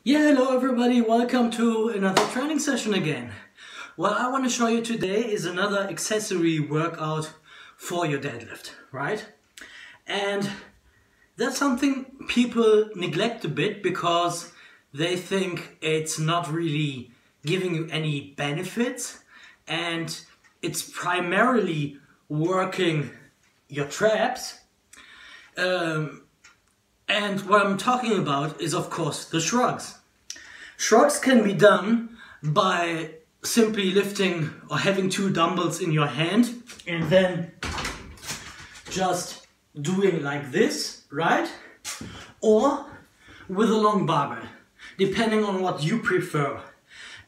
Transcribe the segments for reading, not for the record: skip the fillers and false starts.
Yeah, hello everybody, welcome to another training session again. What I want to show you today is another accessory workout for your deadlift, right? And that's something people neglect a bit because they think it's not really giving you any benefits and it's primarily working your traps. And what I'm talking about is, of course, the shrugs. Shrugs can be done by simply lifting or having two dumbbells in your hand and then just doing like this, right? Or with a long barbell, depending on what you prefer.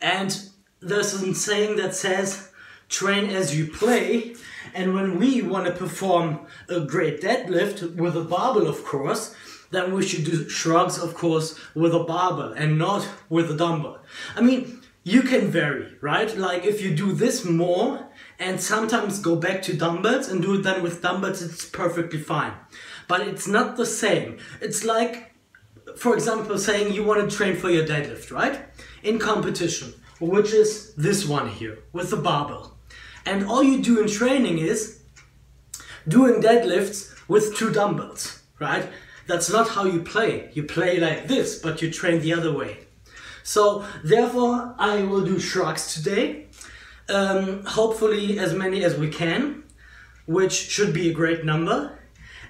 And there's a saying that says, train as you play. And when we want to perform a great deadlift with a barbell, of course, then we should do shrugs, of course, with a barbell and not with a dumbbell. I mean, you can vary, right? Like if you do this more and sometimes go back to dumbbells and do it then with dumbbells, it's perfectly fine. But it's not the same. It's like, for example, saying you want to train for your deadlift, right? In competition, which is this one here with the barbell. And all you do in training is doing deadlifts with two dumbbells, right? That's not how you play. You play like this, but you train the other way. So therefore, I will do shrugs today. Hopefully as many as we can, which should be a great number.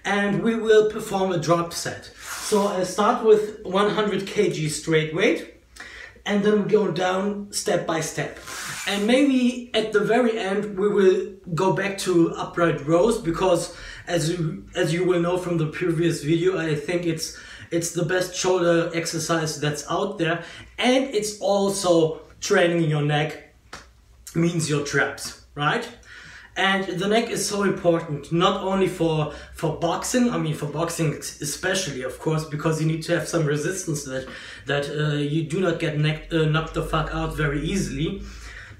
And we will perform a drop set. So I start with 100 kg straight weight, and then we go down step by step. And maybe at the very end we will go back to upright rows because as you will know from the previous video, I think it's the best shoulder exercise that's out there, and it's also training your neck, means your traps, right? And the neck is so important, not only for boxing, I mean for boxing especially, of course, because you need to have some resistance that you do not get knocked the fuck out very easily.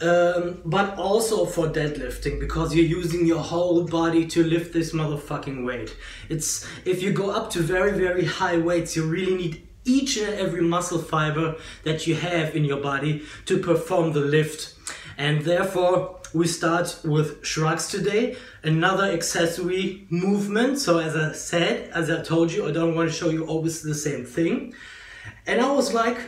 But also for deadlifting, because you're using your whole body to lift this motherfucking weight. If you go up to very, very high weights, you really need each and every muscle fiber that you have in your body to perform the lift. And therefore, we start with shrugs today, another accessory movement. So as I said, as I told you, I don't want to show you always the same thing. And I was like,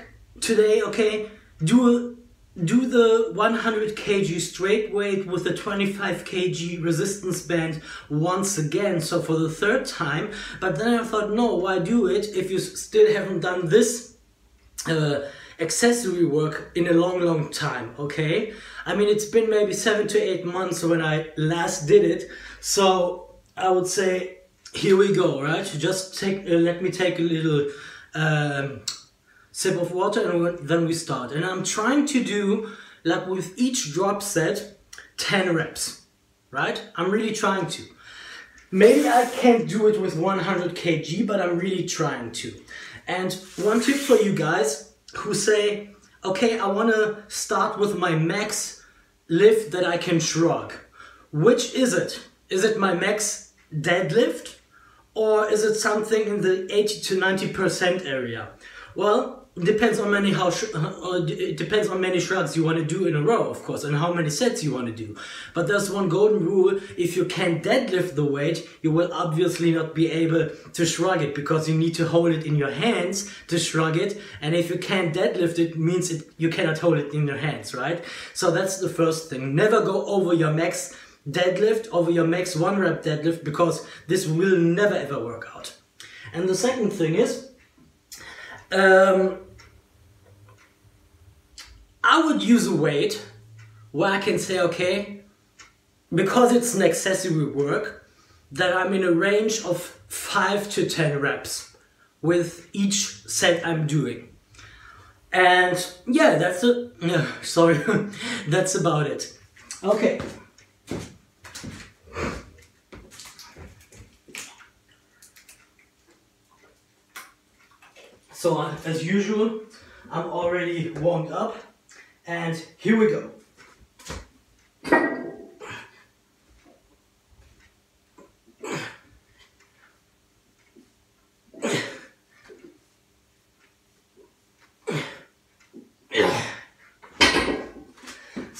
today, okay, do the 100 kg straight weight with the 25 kg resistance band once again, so for the third time. But then I thought, no, why do it if you still haven't done this accessory work in a long time, okay? I mean, it's been maybe 7 to 8 months when I last did it, so I would say, here we go, right? Just let me take a little sip of water and then we start. And I'm trying to do, like with each drop set, 10 reps, right? I'm really trying to. Maybe I can't do it with 100 kg, but I'm really trying to. And one tip for you guys who say, okay, I want to start with my max lift that I can shrug. Which is it? Is it my max deadlift? Or is it something in the 80 to 90% area? Well, it depends on many shrugs you want to do in a row, of course, and how many sets you want to do. But there's one golden rule: if you can't deadlift the weight, you will obviously not be able to shrug it because you need to hold it in your hands to shrug it. And if you can't deadlift it, means you cannot hold it in your hands, right? So that's the first thing. Never go over your max deadlift, over your max 1 rep deadlift, because this will never ever work out. And the second thing is, I would use a weight where I can say, okay, because it's an accessory work, that I'm in a range of 5 to 10 reps with each set I'm doing. And yeah, that's it. Sorry, that's about it. Okay. So as usual, I'm already warmed up, and here we go.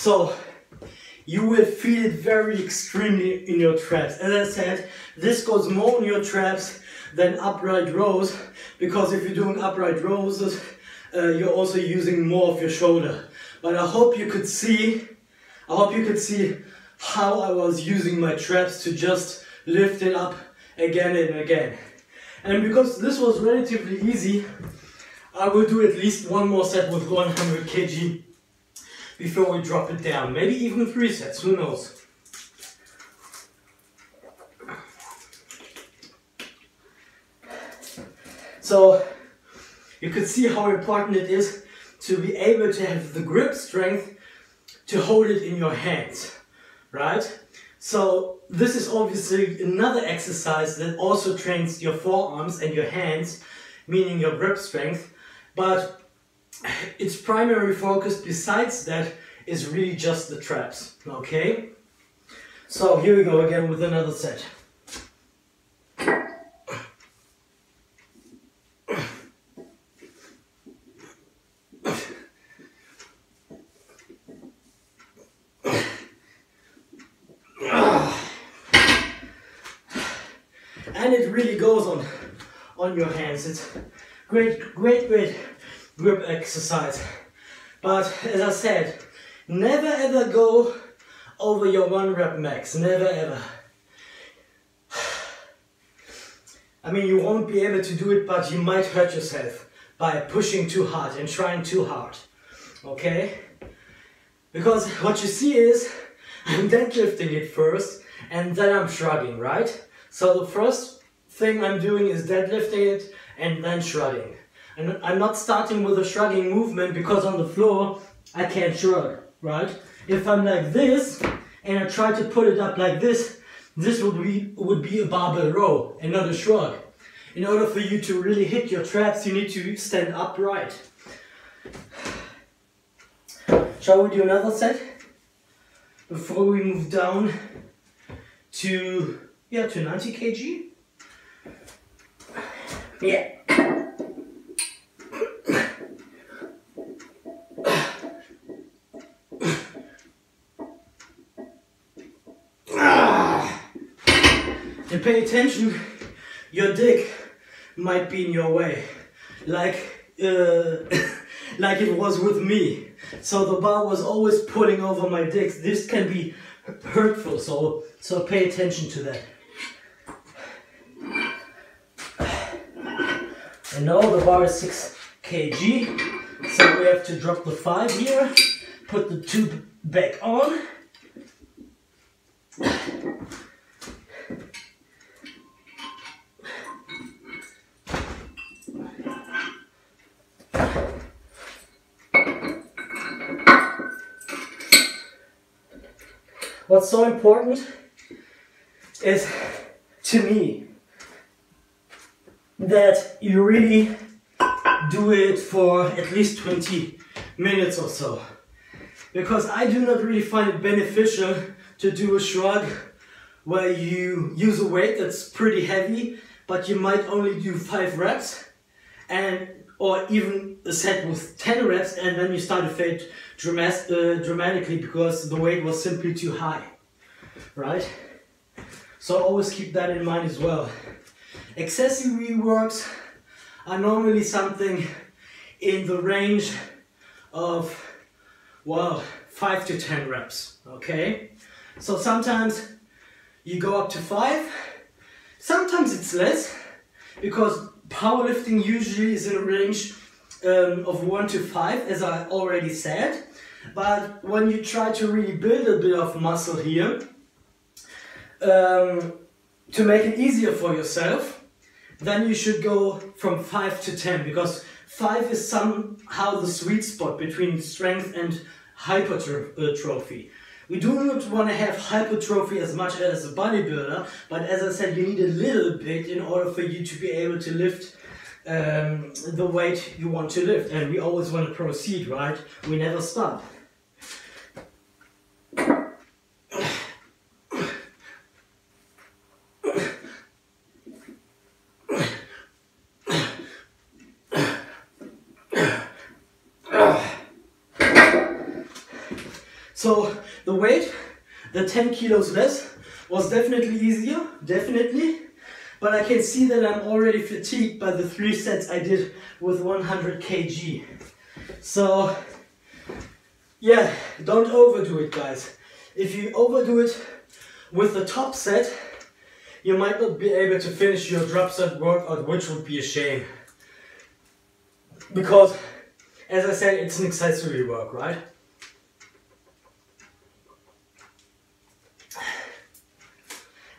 So you will feel it very extremely in your traps. As I said, this goes more in your traps than upright rows, because if you're doing upright rows, you're also using more of your shoulder. But I hope you could see how I was using my traps to just lift it up again and again. And because this was relatively easy, I will do at least one more set with 100 kg before we drop it down. Maybe even 3 sets, who knows. So you can see how important it is to be able to have the grip strength to hold it in your hands, right? So this is obviously another exercise that also trains your forearms and your hands, meaning your grip strength, but its primary focus besides that is really just the traps, okay? So here we go again with another set. And it really goes on your hands. It's great grip exercise. But as I said, never ever go over your 1 rep max. Never ever. I mean, you won't be able to do it, but you might hurt yourself by pushing too hard and trying too hard. Okay? Because what you see is, I'm deadlifting it first and then I'm shrugging, right? So the first thing I'm doing is deadlifting it and then shrugging. And I'm not starting with a shrugging movement because on the floor I can't shrug, right? If I'm like this and I try to put it up like this, this would be a barbell row and not a shrug. In order for you to really hit your traps, you need to stand upright. Shall we do another set before we move down to 90 kg? Yeah. And pay attention, your dick might be in your way, like it was with me. So the bar was always pulling over my dick. This can be hurtful, so pay attention to that. And now the bar is 6 kg, so we have to drop the 5 here, put the 2 back on. What's so important is, to me, that you really do it for at least 20 minutes or so. Because I do not really find it beneficial to do a shrug where you use a weight that's pretty heavy, but you might only do 5 reps, or even a set with 10 reps, and then you start to fade dramatically because the weight was simply too high, right? So always keep that in mind as well. Accessory works are normally something in the range of, well, 5 to 10 reps, okay? So sometimes you go up to 5, sometimes it's less, because powerlifting usually is in a range of 1 to 5, as I already said. But when you try to really build a bit of muscle here, to make it easier for yourself, then you should go from 5 to 10, because 5 is somehow the sweet spot between strength and hypertrophy. We do not want to have hypertrophy as much as a bodybuilder, but as I said, you need a little bit in order for you to be able to lift the weight you want to lift. And we always want to proceed, right? We never stop. So the weight, the 10 kilos less, was definitely easier, definitely. But I can see that I'm already fatigued by the 3 sets I did with 100 kg. So yeah, don't overdo it, guys. If you overdo it with the top set, you might not be able to finish your drop set workout, which would be a shame. Because, as I said, it's an accessory work, right?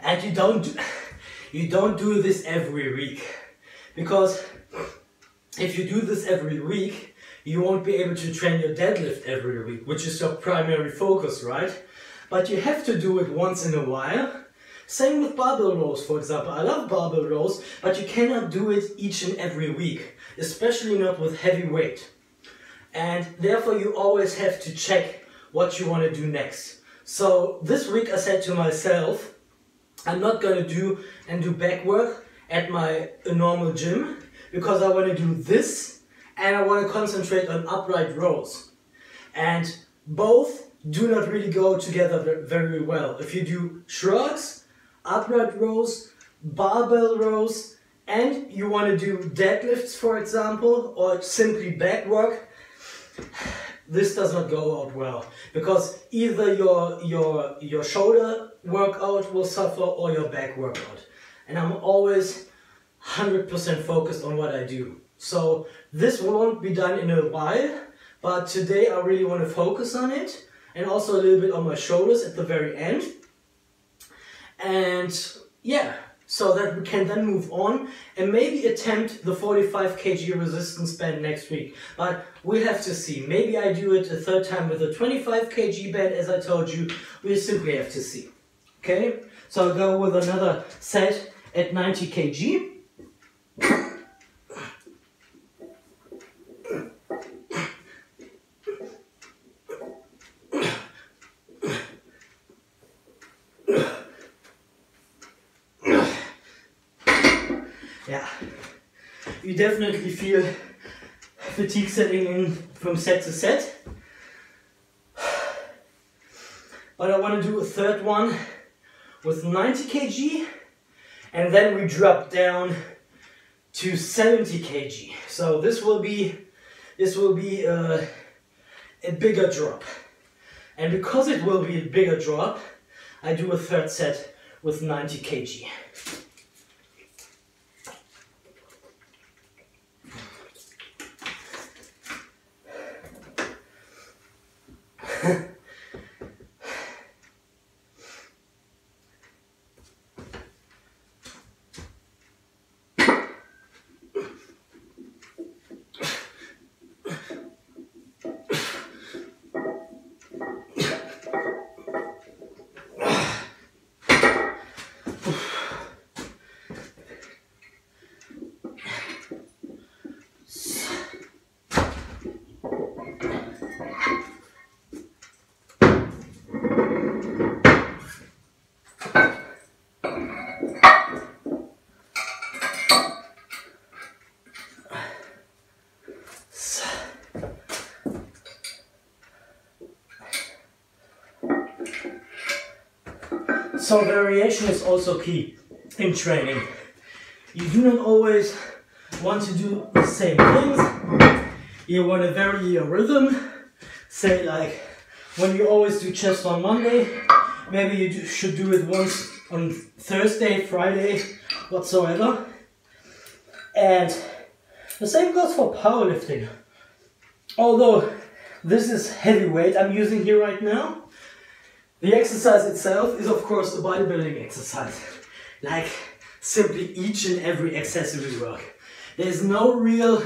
And you don't do this every week. Because if you do this every week, you won't be able to train your deadlift every week, which is your primary focus, right? But you have to do it once in a while. Same with barbell rows, for example. I love barbell rows, but you cannot do it each and every week, especially not with heavy weight. And therefore you always have to check what you want to do next. So this week I said to myself, I'm not going to do back work at my normal gym, because I want to do this and I want to concentrate on upright rows. And both do not really go together very well. If you do shrugs, upright rows, barbell rows, and you want to do deadlifts, for example, or simply back work, this does not go out well, because either your shoulder workout will suffer or your back workout. And I'm always 100% focused on what I do. So this won't be done in a while, but today I really want to focus on it, and also a little bit on my shoulders at the very end. And yeah, so that we can then move on and maybe attempt the 45 kg resistance band next week. But we have to see. Maybe I do it a third time with a 25 kg band, as I told you. We simply have to see. Okay, so I'll go with another set at 90 kg. Yeah, you definitely feel fatigue setting in from set to set. But I want to do a third one with 90 kg, and then we drop down to 70 kg. So this will be a bigger drop. And because it will be a bigger drop, I do a third set with 90 kg. So variation is also key in training. You do not always want to do the same things. You want to vary your rhythm. Say like when you always do chest on Monday, maybe you should do it once on Thursday, Friday, whatsoever. And the same goes for powerlifting. Although this is heavy weight I'm using here right now, the exercise itself is of course a bodybuilding exercise. Like simply each and every accessory work. There's no real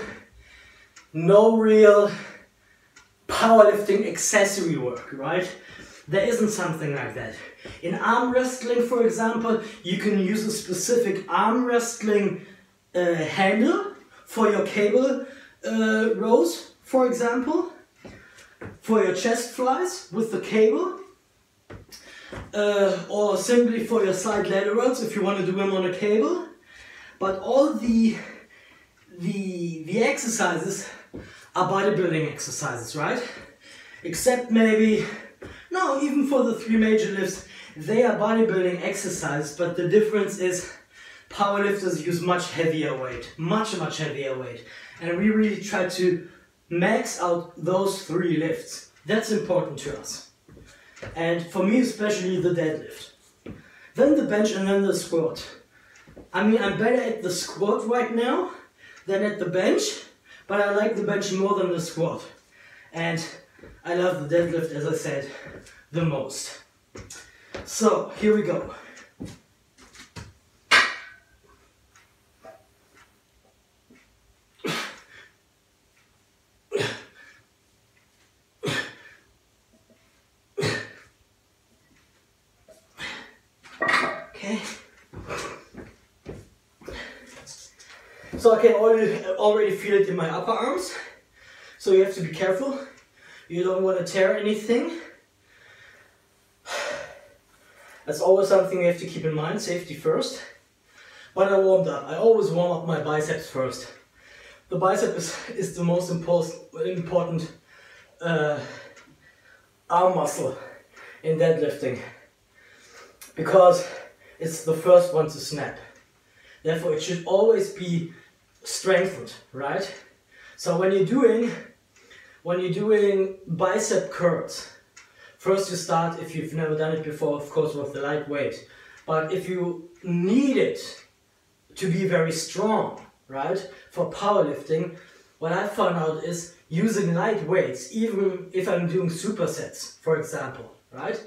powerlifting accessory work, right? There isn't something like that. In arm wrestling, for example, you can use a specific arm wrestling handle for your cable rows, for example, for your chest flies with the cable. Or simply for your side laterals if you want to do them on a cable. But all the exercises are bodybuilding exercises, right? Except maybe No, even for the 3 major lifts, they are bodybuilding exercises, but the difference is powerlifters use much heavier weight, much heavier weight. And we really try to max out those 3 lifts. That's important to us. And for me especially the deadlift. Then the bench and then the squat. I mean, I'm better at the squat right now than at the bench, but I like the bench more than the squat. And I love the deadlift, as I said, the most. So, here we go. Okay. So I can already feel it in my upper arms. So you have to be careful. You don't want to tear anything. That's always something you have to keep in mind, safety first. But I warmed up. I always warm up my biceps first. The bicep is the most important arm muscle in deadlifting, because it's the first one to snap. Therefore it should always be strengthened, right? So when you're doing bicep curls, first you start, if you've never done it before, of course, with the light weight. But if you need it to be very strong, right, for powerlifting, what I found out is using light weights, even if I'm doing supersets, for example, right,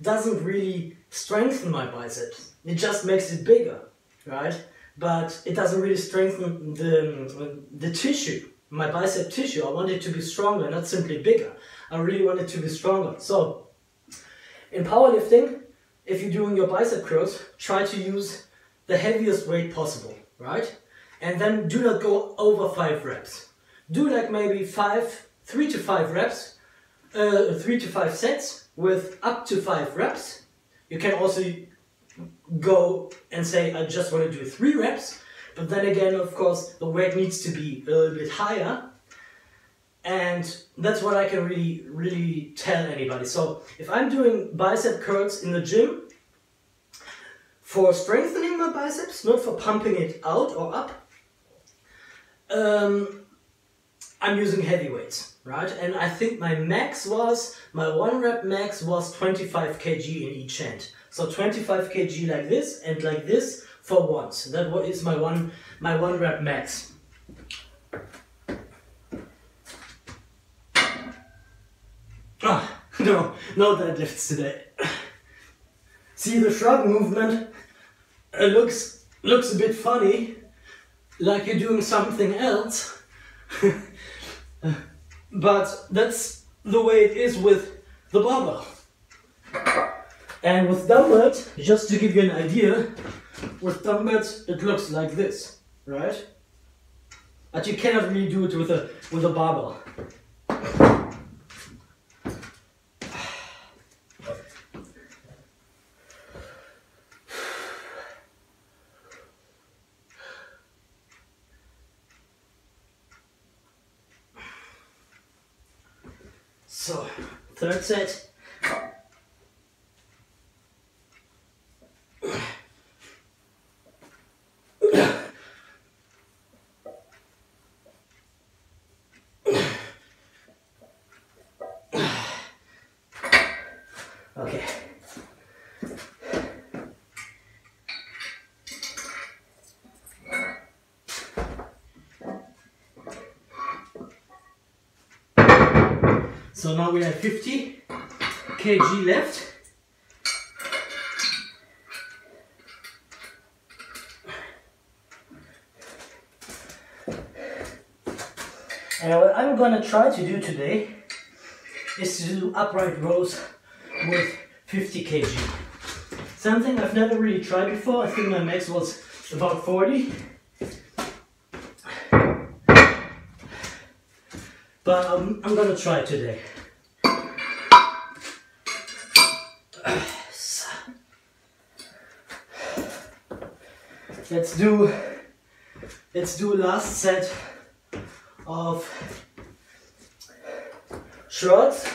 doesn't really strengthen my biceps. It just makes it bigger, right? But it doesn't really strengthen the tissue, my bicep tissue. I want it to be stronger, not simply bigger. I really want it to be stronger. So, in powerlifting, if you're doing your bicep curls, try to use the heaviest weight possible, right? And then do not go over 5 reps. Do like maybe 3 to 5 reps, 3 to 5 sets with up to 5 reps. You can also go and say, I just want to do 3 reps. But then again, of course, the weight needs to be a little bit higher. And that's what I can really tell anybody. So if I'm doing bicep curls in the gym for strengthening my biceps, not for pumping it out or up, I'm using heavy weights, right? And I think my 1 rep max was 25 kg in each hand. So 25 kg like this and like this for once. That is my one rep max. No deadlifts today. See, the shrug movement looks a bit funny, like you're doing something else. But that's the way it is with the barbell. And with dumbbells, just to give you an idea, with dumbbells it looks like this, right? But you cannot really do it with a barbell. So, third set. Okay. So now we have 50 kg left. And what I'm gonna try to do today is to do upright rows with 50 kg. Something I've never really tried before. I think my max was about 40. But I'm gonna try it today. Let's do last set of shrugs.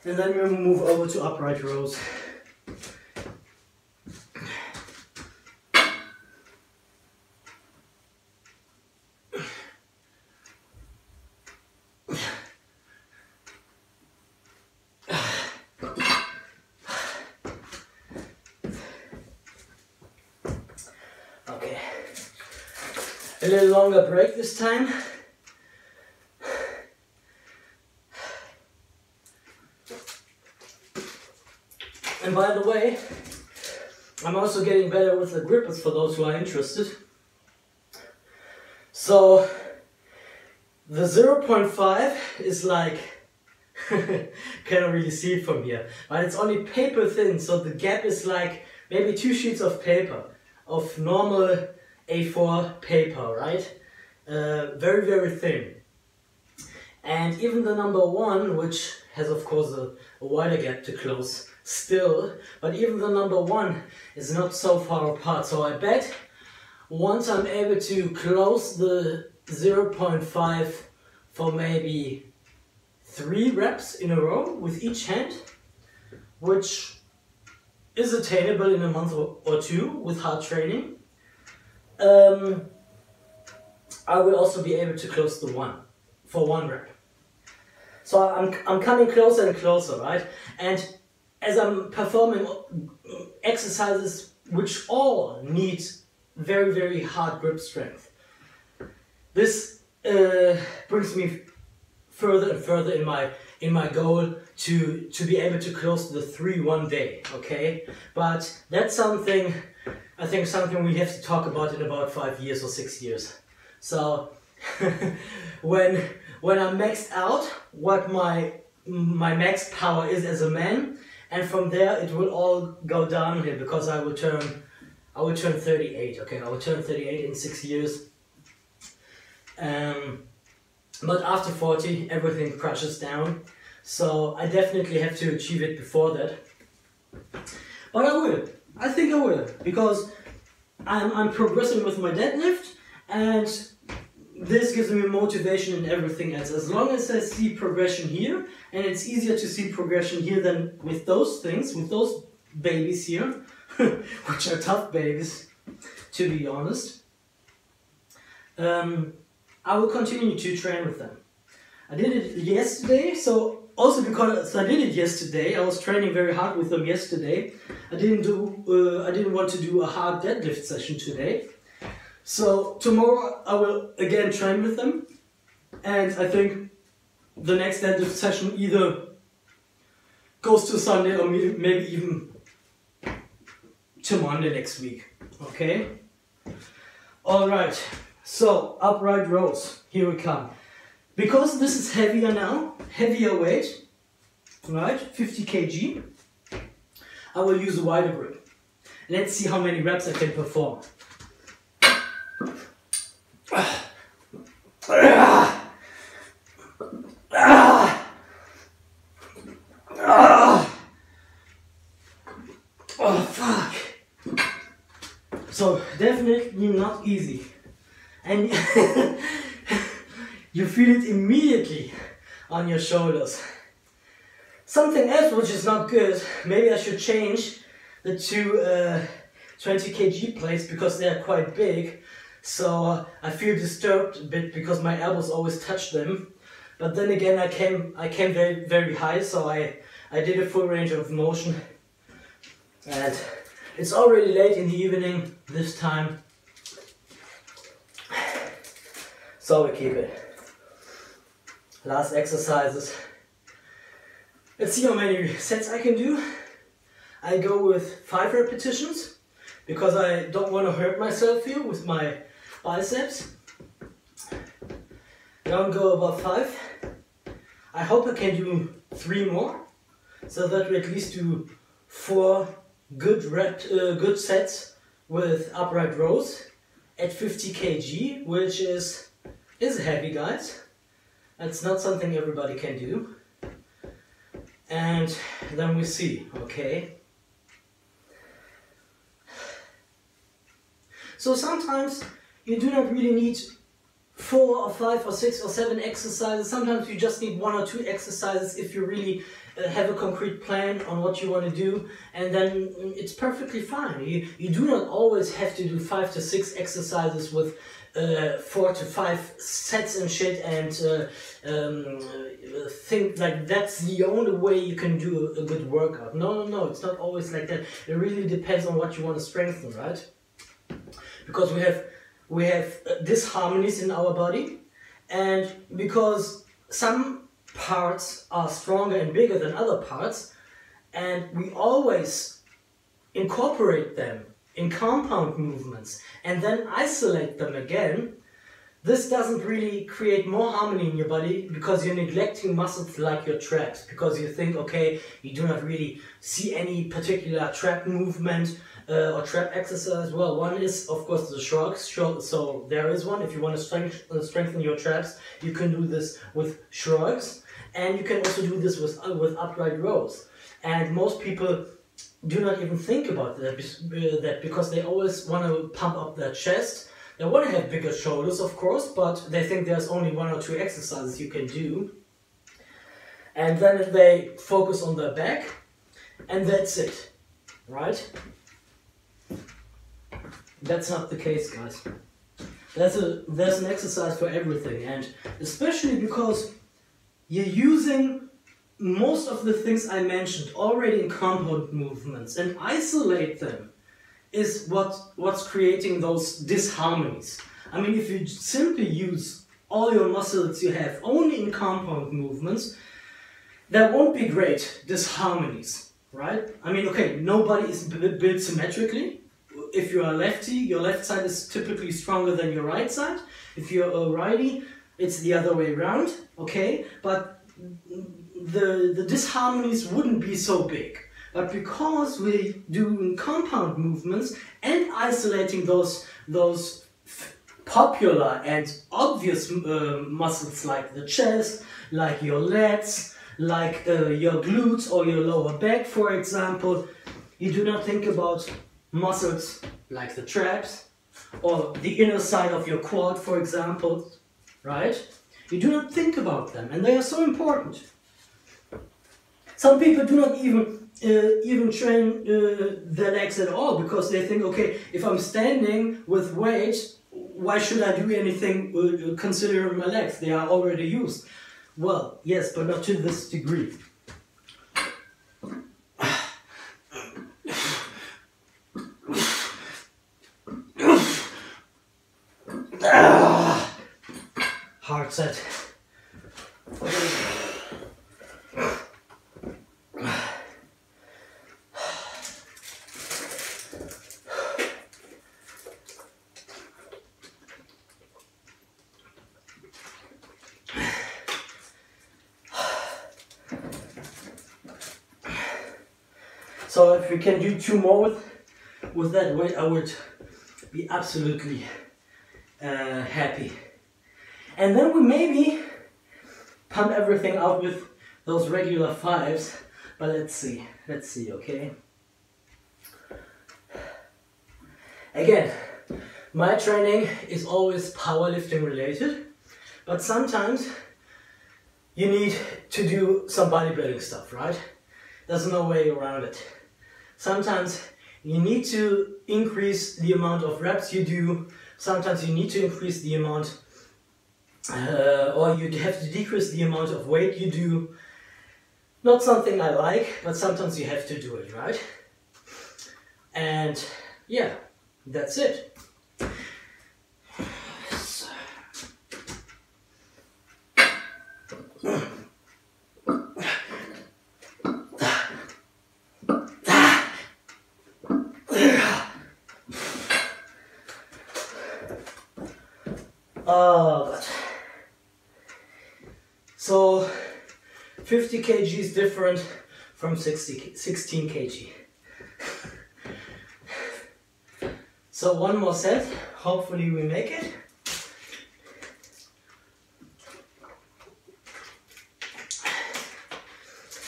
And then we'll move over to upright rows. Okay, a little longer break this time. And by the way, I'm also getting better with the grippers for those who are interested. So the 0.5 is like, cannot really see it from here, but it's only paper thin, so the gap is like maybe 2 sheets of paper, of normal A4 paper, right? Very, very thin. And even the number 1, which has of course a wider gap to close still, but even the number 1 is not so far apart. So I bet once I'm able to close the 0.5 for maybe 3 reps in a row with each hand, which is attainable in a month or 2 with hard training, I will also be able to close the 1 for 1 rep. So I'm coming closer and closer, right? And as I'm performing exercises which all need very, very hard grip strength, this brings me further and further in my goal to be able to close the 3 one day, okay? But that's something, I think something we have to talk about in about 5 years or 6 years. So when I'm maxed out, what my max power is as a man, and from there it will all go downhill because I will turn 38, okay? I will turn 38 in 6 years. But after 40, everything crashes down. So I definitely have to achieve it before that. But I will. I think I will, because I'm progressing with my deadlift, and this gives me motivation in everything else. As long as I see progression here, and it's easier to see progression here than with those things, with those babies here, which are tough babies, to be honest. I will continue to train with them. I did it yesterday, so also because I did it yesterday, I was training very hard with them yesterday. I didn't want to do a hard deadlift session today. So tomorrow I will again train with them, and I think the next deadlift session either goes to Sunday or maybe even to Monday next week. Okay? Alright, so upright rows, here we come. Because this is heavier now, heavier weight, right, 50 kg, I will use a wider grip. Let's see how many reps I can perform. Oh fuck! So definitely not easy, and you feel it immediately on your shoulders. Something else which is not good, maybe I should change the two 20 kg plates because they are quite big, so I feel disturbed a bit because my elbows always touch them. But then again, I came very, very high, so I did a full range of motion. And it's already late in the evening this time, so we keep it. Last exercises. Let's see how many sets I can do. I go with 5 repetitions because I don't want to hurt myself here with my biceps. I don't go above 5. I hope I can do 3 more, so that we at least do 4 good sets with upright rows at 50 kg, which is heavy, guys. That's not something everybody can do. And then we see, okay? So sometimes you do not really need 4 or 5 or 6 or 7 exercises. Sometimes you just need 1 or 2 exercises if you really have a concrete plan on what you want to do, and then it's perfectly fine. You do not always have to do 5 to 6 exercises with 4 to 5 sets and shit, and think like that's the only way you can do a good workout. No, it's not always like that. It really depends on what you want to strengthen, right? Because we have disharmonies in our body, and because some parts are stronger and bigger than other parts, and we always incorporate them in compound movements and then isolate them again, this doesn't really create more harmony in your body, because you're neglecting muscles like your traps, because you think, okay, you do not really see any particular trap movement or trap exercise. Well, one is of course the shrugs, so there is one. If you want to strengthen your traps, you can do this with shrugs, and you can also do this with upright rows. And most people do not even think about that because they always want to pump up their chest. They want to have bigger shoulders, of course, but they think there's only 1 or 2 exercises you can do. And then they focus on their back, and that's it, right? That's not the case, guys. There's an exercise for everything, and especially because you're using most of the things I mentioned already in compound movements, and isolate them is what's creating those disharmonies. I mean, if you simply use all your muscles you have only in compound movements, there won't be great disharmonies, right? I mean, okay, nobody is built symmetrically. If you're a lefty, your left side is typically stronger than your right side. If you're a righty, it's the other way around, okay? But the disharmonies wouldn't be so big. But because we're doing compound movements and isolating those popular and obvious muscles like the chest, like your lats, like your glutes or your lower back, for example, you do not think about muscles like the traps or the inner side of your quad, for example, right? You do not think about them, and they are so important. Some people do not even train their legs at all, because they think, okay, if I'm standing with weight, why should I do anything considering my legs? They are already used. Well, yes, but not to this degree. Hard set. So if we can do 2 more with that weight, I would be absolutely happy. And then we maybe pump everything out with those regular 5s, but let's see, okay? Again, my training is always powerlifting related, but sometimes you need to do some bodybuilding stuff, right? There's no way around it. Sometimes you need to increase the amount of reps you do, sometimes you need to increase the amount or you have to decrease the amount of weight you do. Not something I like, but sometimes you have to do it, right? And yeah, that's it. But so 50 kg is different from 16 kg. So 1 more set, hopefully we make it.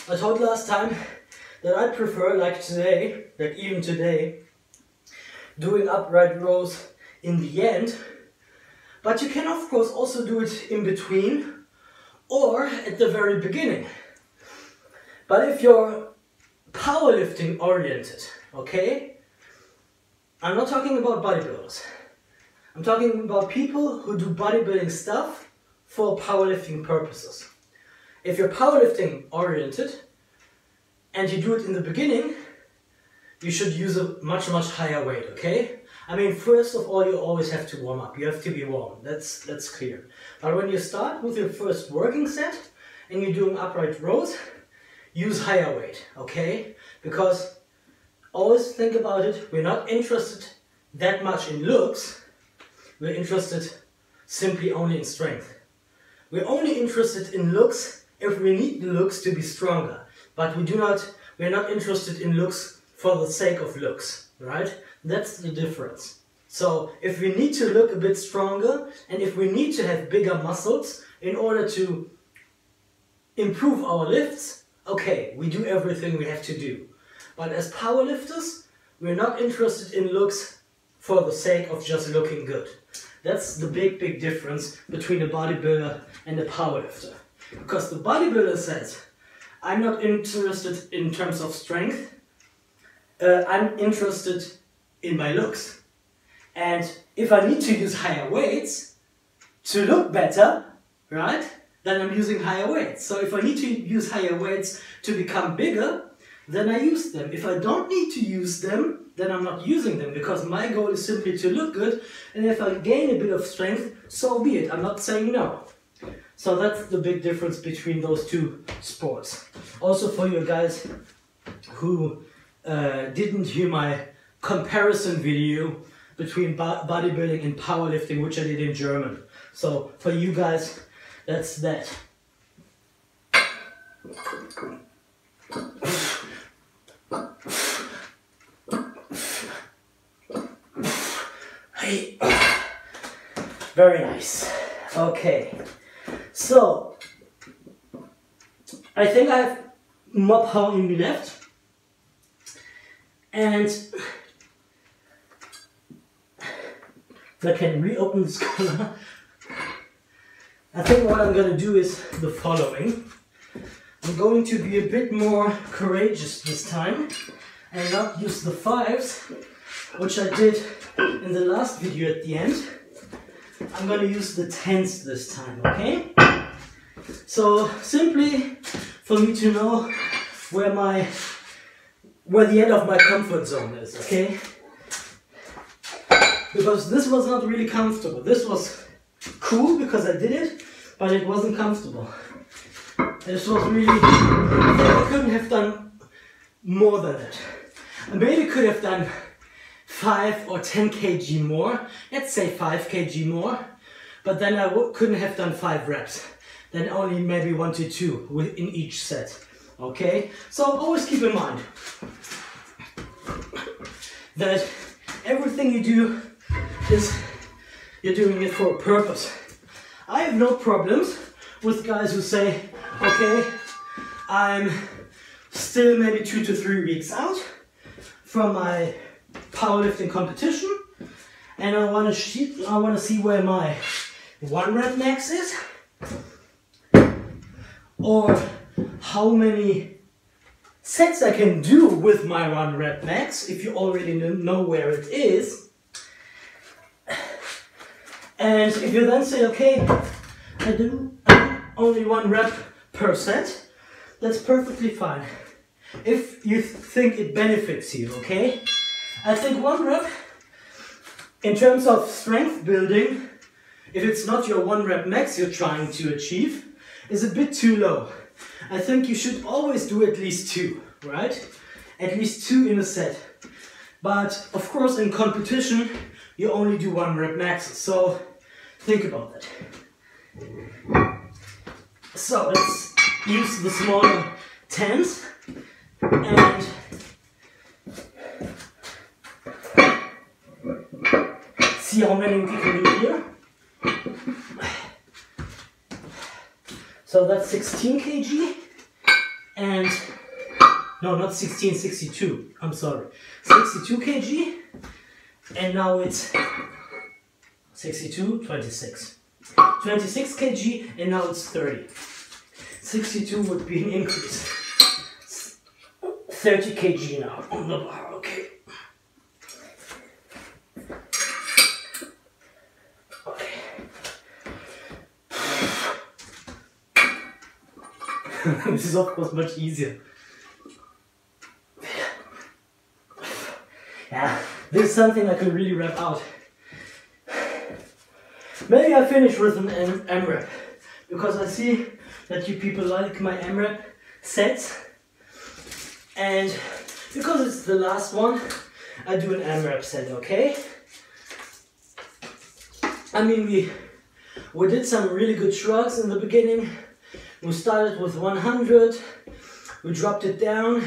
I told last time that I prefer, like today, like even today, doing upright rows in the end, But you can of course also do it in between or at the very beginning. But if you're powerlifting oriented, okay, I'm not talking about bodybuilders. I'm talking about people who do bodybuilding stuff for powerlifting purposes. If you're powerlifting oriented and you do it in the beginning, you should use a much higher weight, okay? I mean, first of all, you always have to warm up. You have to be warm, that's clear. But when you start with your first working set and you're doing upright rows, use higher weight, okay? Because always think about it, we're not interested that much in looks, we're interested simply only in strength. We're only interested in looks if we need the looks to be stronger. But we're not interested in looks for the sake of looks, right? That's the difference. So if we need to look a bit stronger and if we need to have bigger muscles in order to improve our lifts, okay, we do everything we have to do. But as powerlifters, we're not interested in looks for the sake of just looking good. That's the big difference between a bodybuilder and a powerlifter. Because the bodybuilder says, I'm not interested in terms of strength, I'm interested in my looks. And if I need to use higher weights to look better, right, then I'm using higher weights. So if I need to use higher weights to become bigger, then I use them. If I don't need to use them, then I'm not using them, because my goal is simply to look good, and if I gain a bit of strength, so be it. I'm not saying no. So that's the big difference between those two sports. Also for you guys who didn't hear my comparison video between bodybuilding and powerlifting, which I did in German. So for you guys, that's that. Hey. Very nice. Okay. So, I think I have more power in me left. And if I can reopen this color, I think what I'm going to do is the following. I'm going to be a bit more courageous this time and not use the 5s, which I did in the last video at the end. I'm going to use the 10s this time, okay? So simply for me to know where the end of my comfort zone is, okay? Because this was not really comfortable. This was cool because I did it, but it wasn't comfortable. This was really, I think I couldn't have done more than that. I maybe could have done 5 or 10 kg more, let's say 5 kg more, but then I couldn't have done 5 reps, then only maybe 1 to 2 within each set, okay? So always keep in mind that everything you do is, you're doing it for a purpose. I have no problems with guys who say, okay, I'm still maybe 2 to 3 weeks out from my powerlifting competition, and I want to see where my 1 rep max is, or how many sets I can do with my 1 rep max, if you already know where it is. And if you then say, okay, I do only 1 rep per set, that's perfectly fine. If you think it benefits you, okay? I think 1 rep, in terms of strength building, if it's not your 1 rep max you're trying to achieve, is a bit too low. I think you should always do at least 2, right? At least 2 in a set. But of course in competition, you only do 1 rep max, so think about that. So let's use the smaller 10s and see how many we can do here. So that's 16 kg and, no, not 16, 62, I'm sorry. 62 kg, and now it's 62, 26. 26 kg and now it's 30. 62 would be an increase. 30 kg now on the bar, okay. This is of course much easier. Yeah, this is something I can really rep out. Maybe I'll finish with an M-rep, because I see that you people like my M-rep sets, and because it's the last one, I do an M-rep set, okay? I mean, we did some really good shrugs in the beginning. We started with 100, we dropped it down,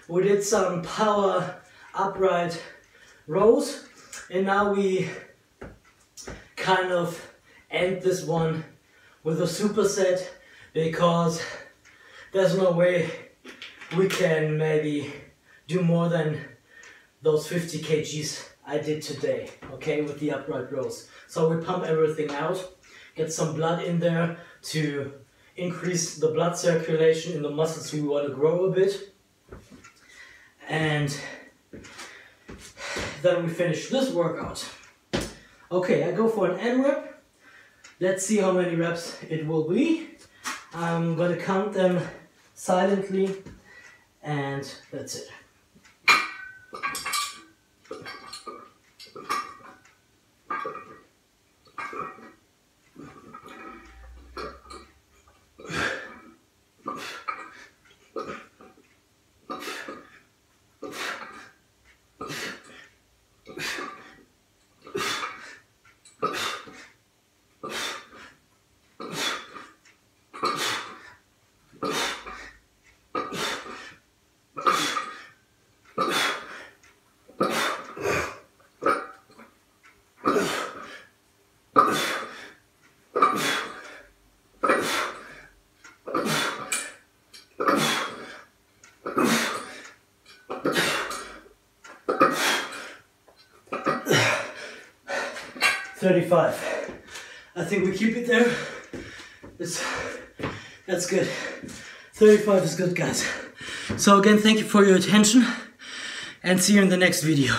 we did some power upright rows, and now we kind of end this one with a superset, because there's no way we can maybe do more than those 50 kgs I did today, okay, with the upright rows. So we pump everything out, get some blood in there to increase the blood circulation in the muscles we want to grow a bit, and then we finish this workout. Okay, I go for an N rep. Let's see how many reps it will be. I'm gonna count them silently, and that's it. I think we keep it there. That's good. 35 is good, guys. So again, thank you for your attention, and see you in the next video.